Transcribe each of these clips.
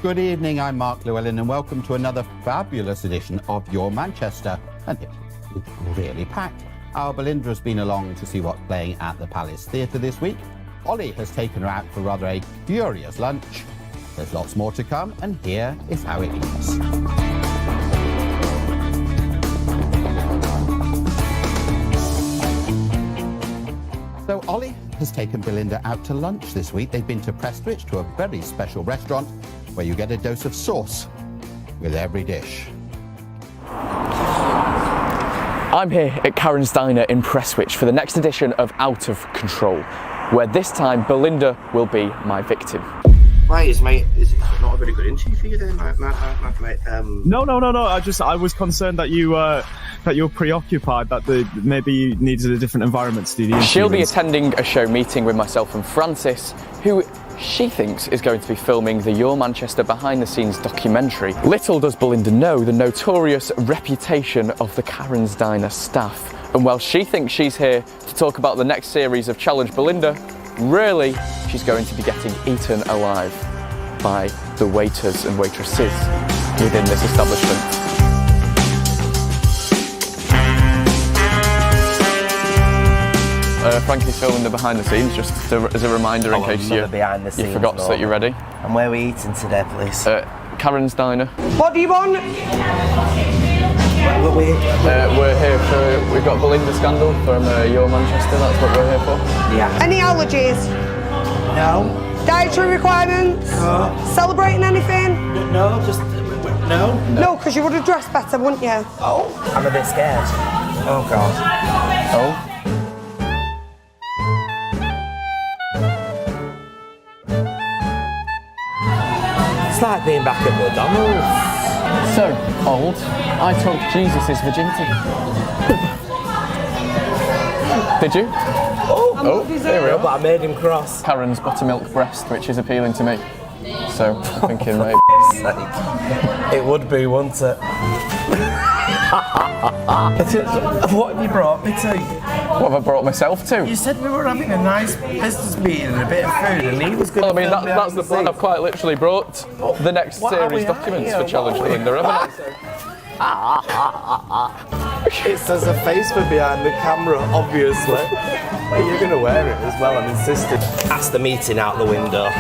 Good evening, I'm Mark Llewellyn and welcome to another fabulous edition of Your Manchester. And it's really packed. Our Belinda has been along to see what's playing at the Palace Theatre this week. Ollie has taken her out for rather a curious lunch. There's lots more to come, and here is how it is. So Ollie has taken Belinda out to lunch this week. They've been to Prestwich, to a very special restaurant where you get a dose of sauce with every dish. I'm here at Karen's Diner in Prestwich for the next edition of Out of Control, where this time Belinda will be my victim. Right, is it not a very good interview for you then, mate? No. I was concerned that you were preoccupied, that maybe you needed a different environment to do the interview. She'll be attending a show meeting with myself and Francis, who she thinks is going to be filming the Your Manchester behind-the-scenes documentary. Little does Belinda know the notorious reputation of the Karen's Diner staff. And while she thinks she's here to talk about the next series of Challenge Belinda, really, she's going to be getting eaten alive by the waiters and waitresses within this establishment. Frankie's filming the behind the scenes, just as a reminder in case you forgot that you're ready. And where are we eating today, please? Karen's Diner. What do you want? We're here for, we've got Belinda Scandal from Your Manchester, that's what we're here for. Yeah. Any allergies? No. Dietary requirements? No. Celebrating anything? No, just... No. No, because you would have dressed better, wouldn't you? Oh. I'm a bit scared. Oh, God. Oh. It's like being back at McDonald's. So, old, I took Jesus' virginity. Did you? Oh, here we are. But I made him cross. Karen's buttermilk breast, which is appealing to me. So, I'm thinking, maybe. It would be, wouldn't it? What have you brought me to? What have I brought myself to? You said we were having a nice business meeting and a bit of food, and he was going Well, I mean, that's the plan. I've quite literally brought the next series documents for Challenge Belinda, haven't I? It says a face for behind the camera, obviously. But you're going to wear it as well, I'm insisting. That's the meeting out the window.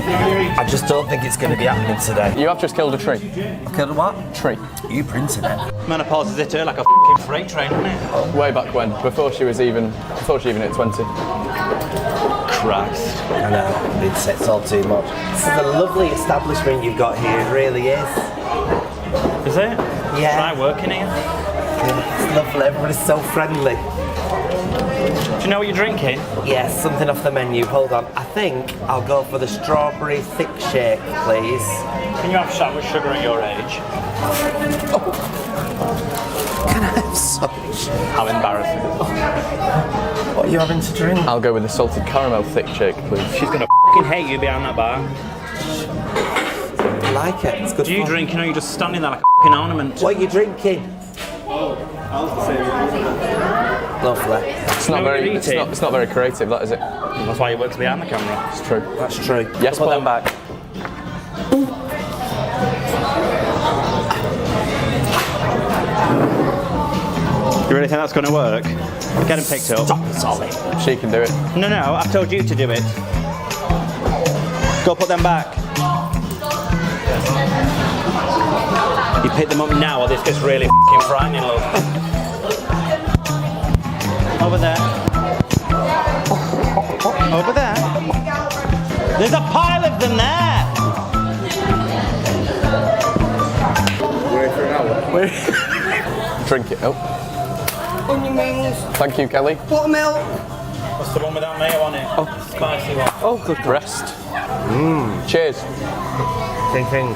I just don't think it's going to be happening today. You have just killed a tree. I killed a what? Tree. You printed it. Menopause is it her like a f***ing freight train, isn't it? Way back when, before she even hit 20. Christ. I know, it's all too much. This is a lovely establishment you've got here, it really is. Is it? Yeah. Try working here. It's lovely, everybody's so friendly. Do you know what you're drinking? Yes, something off the menu. Hold on. I think I'll go for the strawberry thick shake, please. Can you have a shot with sugar at your age? Can I have some? How embarrassing. What are you having to drink? I'll go with the salted caramel thick shake, please. She's gonna f***ing hate you behind that bar. I like it. It's good. Do you fun. drink? You know, you're just standing there like a f***ing ornament. What are you drinking? Lovely. It's not very creative, that is it? That's why he works behind the camera. It's true. That's true. Yes, Put Paul. them back. You really think that's going to work? Get him picked up. Stop it, Ollie. She can do it. No, I've told you to do it. Go put them back. You pick them up now or this gets really f***ing frightening, love. Over there. Over there. There's a pile of them there. We're in for an hour. Drink it. Oh. Onion rings, Thank you, Kelly. buttermilk. What's the one without mayo on it? Oh, spicy one. Oh, good breast. Cheers. King.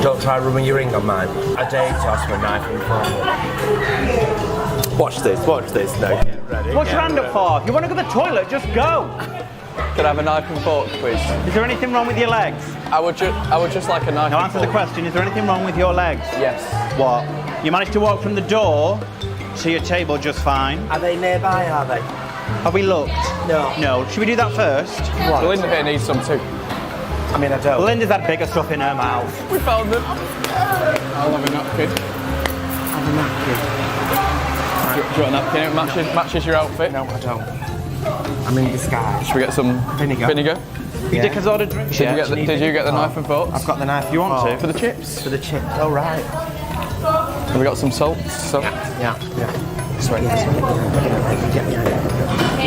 Don't try rubbing your ring on mine. I dare you to ask for a knife and fork. Watch this now. Get ready. What's your hand up for? If you want to go to the toilet, just go. Can I have a knife and fork, please? Is there anything wrong with your legs? I would just like a knife Now and answer fork. the question, is there anything wrong with your legs? Yes. What? You managed to walk from the door to your table just fine. Are they nearby, are they? Have we looked? No. No. Should we do that first? What? Belinda here needs some too. I mean, I don't. Belinda's had bigger stuff in her mouth. We found them. I'll have a napkin. Have a napkin. Do you want a napkin? It matches your outfit. No, I don't. I'm in disguise. Should we get some vinegar? Your dick has ordered drinks yet? Did you get the knife and forks? I've got the knife. You want to? For the chips? For the chip. Oh, right. Have we got some salt? Yeah. Sweet.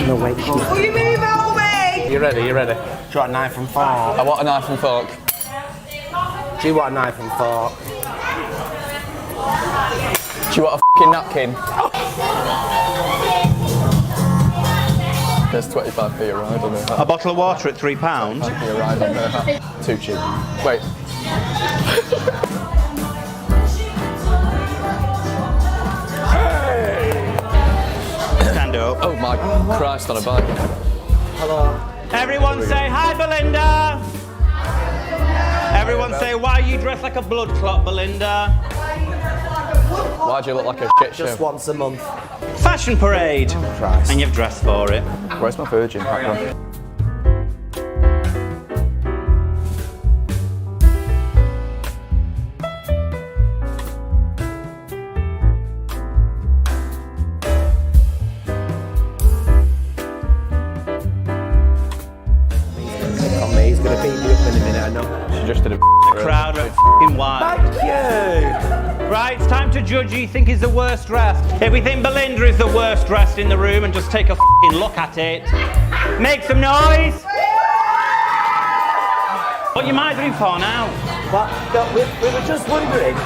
No, wait. Will you move out me? You ready? Do you want a knife and fork? I want a knife and fork. Do you want a knife and fork? Do you want a fucking napkin? There's 25p a ride on there. A bottle of water at £3. 25p a ride on there. Too cheap. Wait. Stand up. Oh my Christ on a bike. Hello. Everyone say hi, Belinda. Everyone say, why are you dressed like a blood clot, Belinda? Why do you look like a shit show? Just once a month. Fashion parade. Christ. And you've dressed for it. Where's my Virgin background? He's going to beat me up in a minute, I know. She just did a Crowd are f***ing wild. Thank you. Right, it's time to judge who you think is the worst dressed. If we think Belinda is the worst dressed in the room, and just take a f***ing look at it. Make some noise. What are you mithering for now? Well, no, we were just wondering,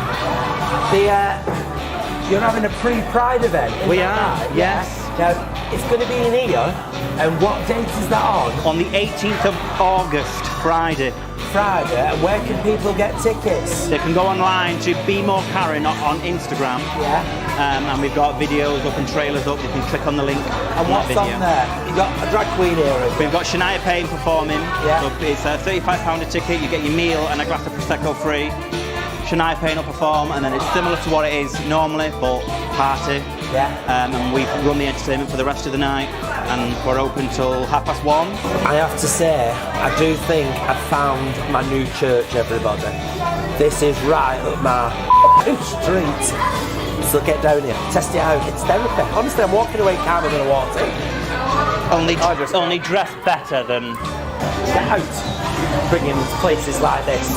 you're having a pre-Pride event. We are, yes. Now, it's going to be in here, and what date is that on? On the 18th of August, Friday. Friday, and where can people get tickets? They can go online to Be More Karen on Instagram. Yeah. And we've got videos up and trailers up. You can click on the link. And what's on there? You got a drag queen here. We've got Shania Payne performing. Yeah. So it's a £35 a ticket. You get your meal and a glass of Prosecco free. Shania Payne will perform, and then it's similar to what it is normally, but party. Yeah. And we run the entertainment for the rest of the night, and we're open till 1:30. I have to say, I do think I've found my new church, everybody. This is right up my street. So get down here, test it out. It's therapy. Honestly, I'm walking away calmer than I walked in. Only dressed better than... Get out. Bringing places like this.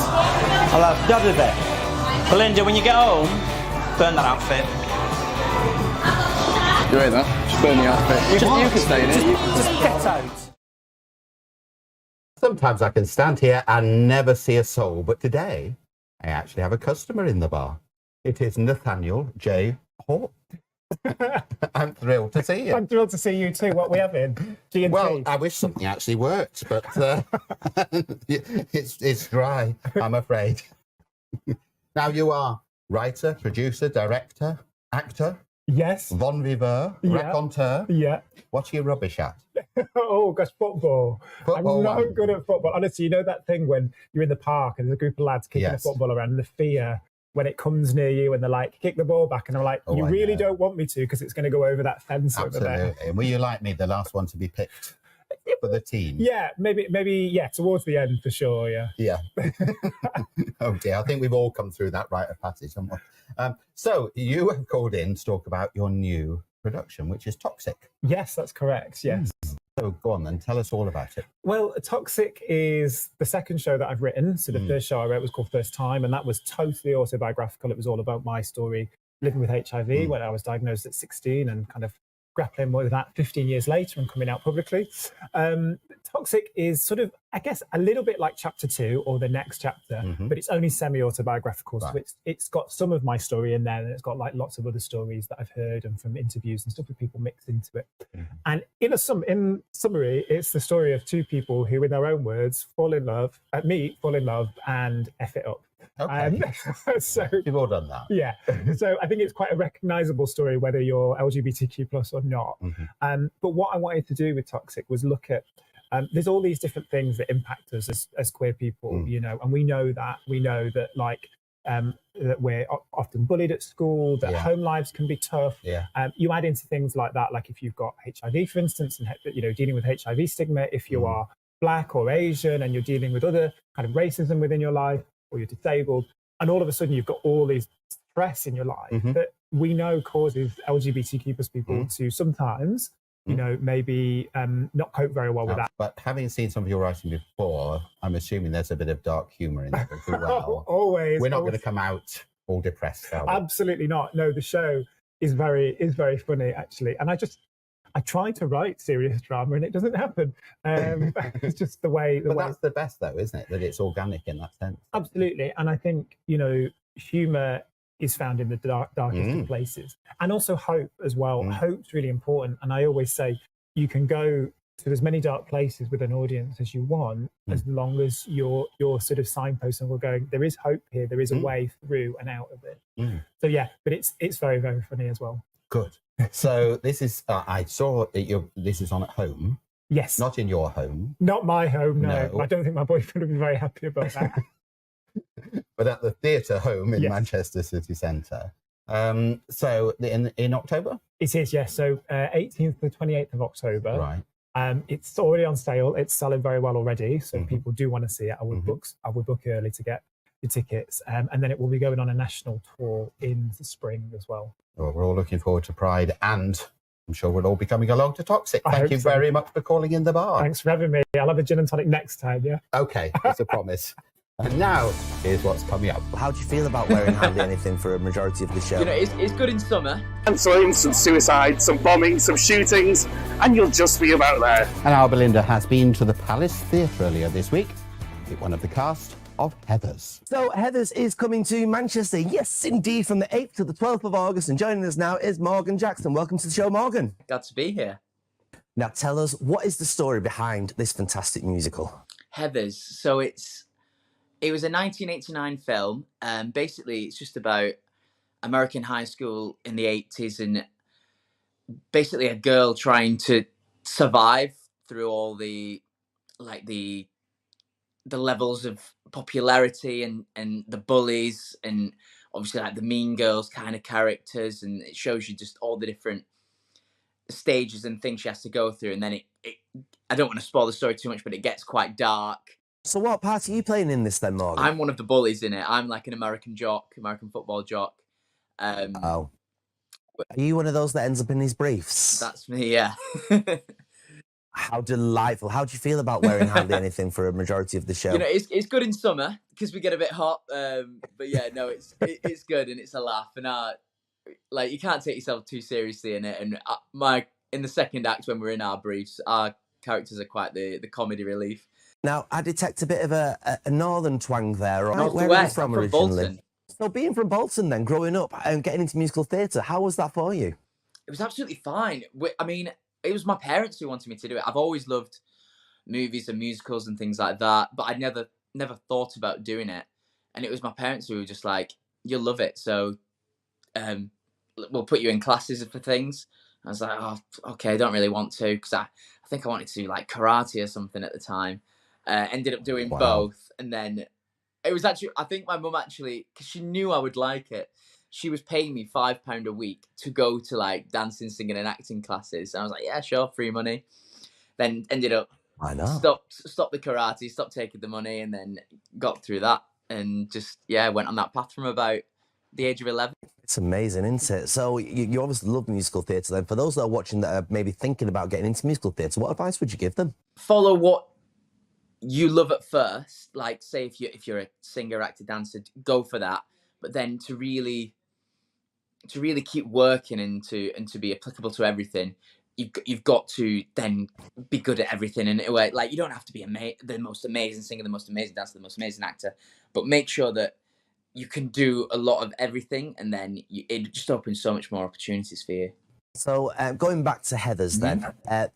I'll have none of it. Belinda, when you get home, burn that outfit. You hear that? Just burn the outfit. You can stay in it. Just get out. Sometimes I can stand here and never see a soul, but today I actually have a customer in the bar. It is Nathaniel J Hall. I'm thrilled to see you. I'm thrilled to see you too. What we having? G&T? Well, I wish something actually worked, but it's dry, I'm afraid. Now, you are writer, producer, director, actor, yes. bon viveur, raconteur. Yeah. What are you rubbish at? Oh gosh, football. Football, I'm not good at football. Honestly, you know that thing when you're in the park and there's a group of lads kicking a football around, and the fear when it comes near you and they're like, kick the ball back, and I'm like, you really don't want me to because it's going to go over that fence over there. Absolutely. Were you like me, the last one to be picked for the team? Yeah, maybe, yeah, towards the end for sure, yeah. Yeah. Oh dear, I think we've all come through that rite of passage, haven't we? So you have called in to talk about your new production, which is Toxic. Yes, that's correct, yes. So go on then, tell us all about it. Well, Toxic is the second show that I've written. So the first show I wrote was called First Time, and that was totally autobiographical. It was all about my story living with HIV when I was diagnosed at 16 and kind of grappling with that 15 years later and coming out publicly. Toxic is sort of, I guess, a little bit like chapter 2 or the next chapter, but it's only semi-autobiographical. Right. So it's got some of my story in there, and it's got like lots of other stories that I've heard and from interviews and stuff with people mixed into it. And in summary, it's the story of two people who, in their own words, fall in love, and F it up. Okay. So you've all done that. Yeah. So I think it's quite a recognisable story, whether you're LGBTQ+ or not. But what I wanted to do with Toxic was look at there's all these different things that impact us as queer people, you know, and we know that like that we're often bullied at school, that home lives can be tough. You add into things like that, like if you've got HIV, for instance, and you know, dealing with HIV stigma, if you are Black or Asian, and you're dealing with other kind of racism within your life, or you're disabled, and all of a sudden you've got all these stress in your life that we know causes LGBTQ plus people to sometimes, you know, maybe not cope very well with that. But having seen some of your writing before, I'm assuming there's a bit of dark humour in there as well. Always. We're not going to come out all depressed, are we? Absolutely not. No, the show is very funny, actually. And I try to write serious drama and it doesn't happen. It's just the way. But that's the best, though, isn't it? That it's organic in that sense. Absolutely. And I think, you know, humour is found in the darkest of places. And also hope as well. Hope's really important. And I always say you can go to as many dark places with an audience as you want, as long as you're sort of signposting, we're going, there is hope here, there is a way through and out of it. So yeah, but it's very, very funny as well. Good. So this is, I saw that this is on at home. Yes. Not in your home. Not my home, no. I don't think my boyfriend would be very happy about that. But at the theatre home in Manchester City Centre. So in October? It is, yes. So 18th to 28th of October. Right. It's already on sale. It's selling very well already. So people do want to see it. I would book early to get the tickets. And then it will be going on a national tour in the spring as well. Well, we're all looking forward to Pride, and I'm sure we'll all be coming along to Toxic. Thank you very much for calling in the bar. Thanks for having me. I'll have a gin and tonic next time, yeah? Okay, that's a promise. And now, here's what's coming up. How do you feel about wearing hardly anything for a majority of the show? You know, it's good in summer. Cancelling, some suicides, some bombings, some shootings, and you'll just be about there. And our Belinda has been to the Palace Theatre earlier this week with one of the cast of Heathers. So Heathers is coming to Manchester, yes indeed, from the 8th to the 12th of August, and joining us now is Morgan Jackson. Welcome to the show, Morgan. Glad to be here. Now tell us, what is the story behind this fantastic musical? Heathers. So it was a 1989 film. Basically, it's just about American high school in the 80s, and basically a girl trying to survive through all the levels of popularity and the bullies, and obviously like the mean girls kind of characters, and it shows you just all the different stages and things she has to go through. And then I don't want to spoil the story too much, but it gets quite dark. So what part are you playing in this then, Morgan? I'm one of the bullies in it. I'm like an American football jock. Are you one of those that ends up in these briefs? That's me, yeah. How delightful. How do you feel about wearing hardly anything for a majority of the show? You know, it's good in summer because we get a bit hot. But yeah, no, it's good and it's a laugh. And like you can't take yourself too seriously in it. And in the second act when we're in our briefs, our characters are quite the comedy relief. Now, I detect a bit of a northern twang there. Right? North Where to are you west, from I'm from originally? Bolton. So being from Bolton then, growing up and getting into musical theatre, how was that for you? It was absolutely fine. I mean, it was my parents who wanted me to do it. I've always loved movies and musicals and things like that, but I'd never thought about doing it. And it was my parents who were just like, "You'll love it, so we'll put you in classes for things." I was like, "Oh, okay, I don't really want to," because I think I wanted to do like karate or something at the time. Ended up doing both, and then it was actually, I think my mum actually, because she knew I would like it, she was paying me £5 a week to go to like dancing, singing, and acting classes. And I was like, yeah, sure, free money. Then ended up stopped the karate, stopped taking the money, and then got through that and just went on that path from about the age of 11. It's amazing, isn't it? So you obviously love musical theatre then. For those that are watching that are maybe thinking about getting into musical theatre, what advice would you give them? Follow what you love at first. Like, say if you're a singer, actor, dancer, go for that. But then to really keep working and to be applicable to everything, you've got to then be good at everything. And like, you don't have to be the most amazing singer, the most amazing dancer, the most amazing actor, but make sure that you can do a lot of everything, and then it just opens so much more opportunities for you. So going back to Heathers then,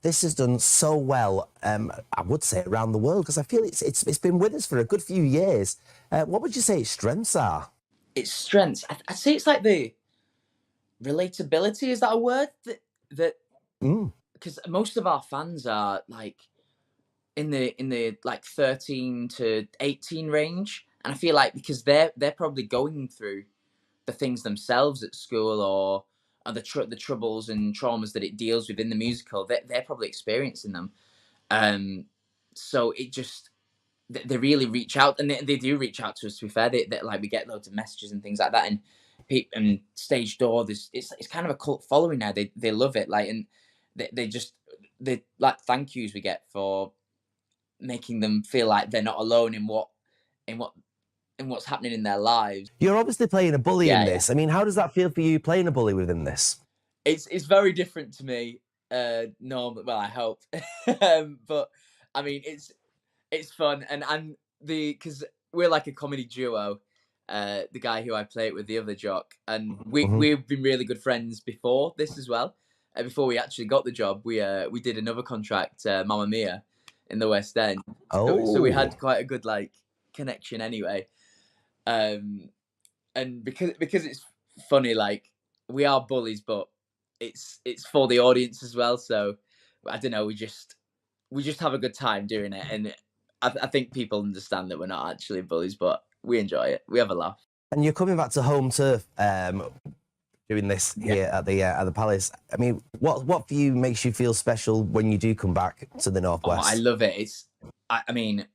this has done so well, I would say around the world, because I feel it's been with us for a good few years. What would you say its strengths are? Its strengths, I'd say it's like the relatability. Is that a word? That because most of our fans are like in the like 13 to 18 range, and I feel like because they're probably going through the things themselves at school, or the troubles and traumas that it deals with in the musical, they're probably experiencing them. so it just they really reach out, and they do reach out to us. To be fair, they like we get loads of messages and things like that, and Stage Door. It's kind of a cult following now. They love it, like, and they like thank yous we get for making them feel like they're not alone in what's happening in their lives. You're obviously playing a bully in this. I mean, how does that feel for you playing a bully within this? It's very different to me. Normally, well, I hope, but I mean, it's fun, and because we're like a comedy duo. The guy who I play it with, the other jock, and we've been really good friends before this as well. Before we actually got the job, we did another contract, Mamma Mia, in the West End. So we had quite a good like connection anyway. And because it's funny, like we are bullies, but it's for the audience as well. So I don't know, we just have a good time doing it, and I think people understand that we're not actually bullies, but we enjoy it. We have a laugh. And you're coming back to home turf, doing this here at the Palace. I mean, what for you makes you feel special when you do come back to the Northwest? Oh, I love it. I mean,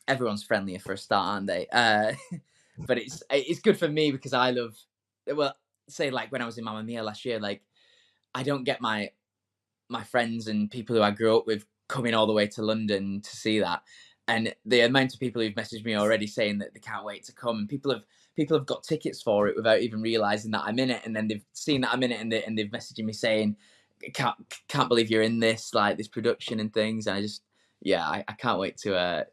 everyone's friendlier for a start, aren't they? But it's good for me because I love. Well, say like when I was in Mamma Mia last year, like I don't get my friends and people who I grew up with coming all the way to London to see that. And the amount of people who've messaged me already saying that they can't wait to come, and people have got tickets for it without even realizing that I'm in it, and then they've seen that I'm in it, and they've messaged me saying, "Can't believe you're in this, like this production and things." And I can't wait to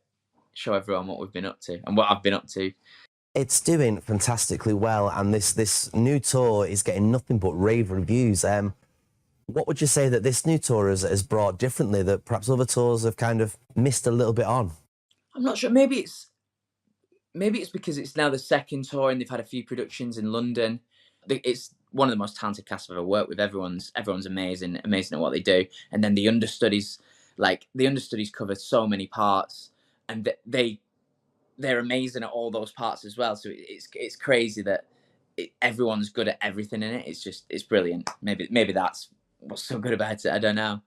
show everyone what we've been up to and what I've been up to. It's doing fantastically well, and this new tour is getting nothing but rave reviews. What would you say that this new tour has brought differently that perhaps other tours have kind of missed a little bit on? I'm not sure. Maybe it's because it's now the second tour and they've had a few productions in London. It's one of the most talented casts I've ever worked with. Everyone's amazing at what they do. And then the understudies cover so many parts, and they're amazing at all those parts as well. So it's crazy that everyone's good at everything in it. It's brilliant. Maybe that's what's so good about it. I don't know.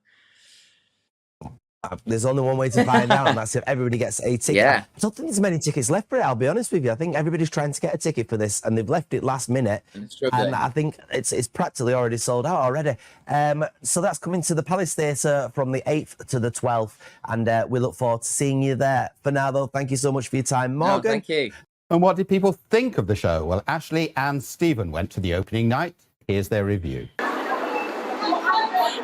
There's only one way to find out, and that's if everybody gets a ticket. Yeah. I don't think there's many tickets left for it, I'll be honest with you. I think everybody's trying to get a ticket for this, and they've left it last minute. And I think it's practically already sold out already. So that's coming to the Palace Theatre from the 8th to the 12th, and we look forward to seeing you there. For now, though, thank you so much for your time, Morgan. No, thank you. And what did people think of the show? Well, Ashley and Stephen went to the opening night. Here's their review.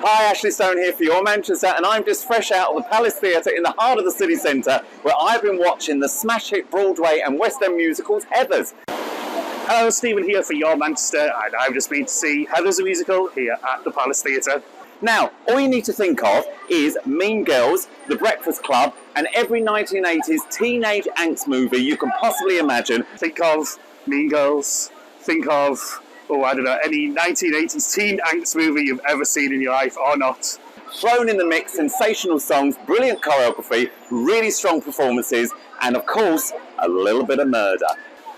Hi, Ashley Stone here for Your Manchester, and I'm just fresh out of the Palace Theatre in the heart of the city centre, where I've been watching the smash hit Broadway and West End musicals Heathers. Hello, Stephen here for Your Manchester, and I've just been to see Heathers the musical here at the Palace Theatre. Now, all you need to think of is Mean Girls, The Breakfast Club, and every 1980s teenage angst movie you can possibly imagine. Think of Mean Girls, think of, I don't know, any 1980s teen angst movie you've ever seen in your life or not. Thrown in the mix, sensational songs, brilliant choreography, really strong performances, and of course, a little bit of murder.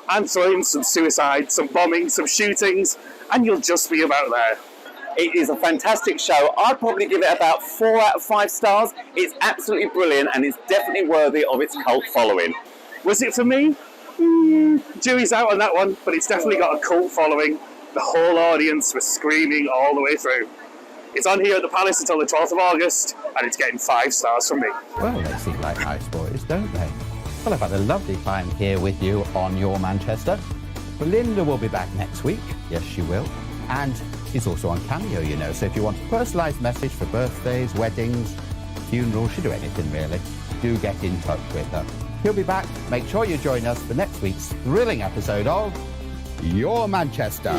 And throw in some suicide, some bombing, some shootings, and you'll just be about there. It is a fantastic show. I'd probably give it about 4 out of 5 stars. It's absolutely brilliant, and it's definitely worthy of its cult following. Was it for me? Jury's out on that one, but it's definitely got a cult following. The whole audience was screaming all the way through. It's on here at the Palace until the 12th of August, and it's getting 5 stars from me. Well, they seem like nice boys, don't they? Well, I've had a lovely time here with you on Your Manchester. Belinda will be back next week. Yes, she will. And she's also on Cameo, you know. So if you want a personalised message for birthdays, weddings, funerals, she'll do anything really, do get in touch with her. She'll be back. Make sure you join us for next week's thrilling episode of Your Manchester.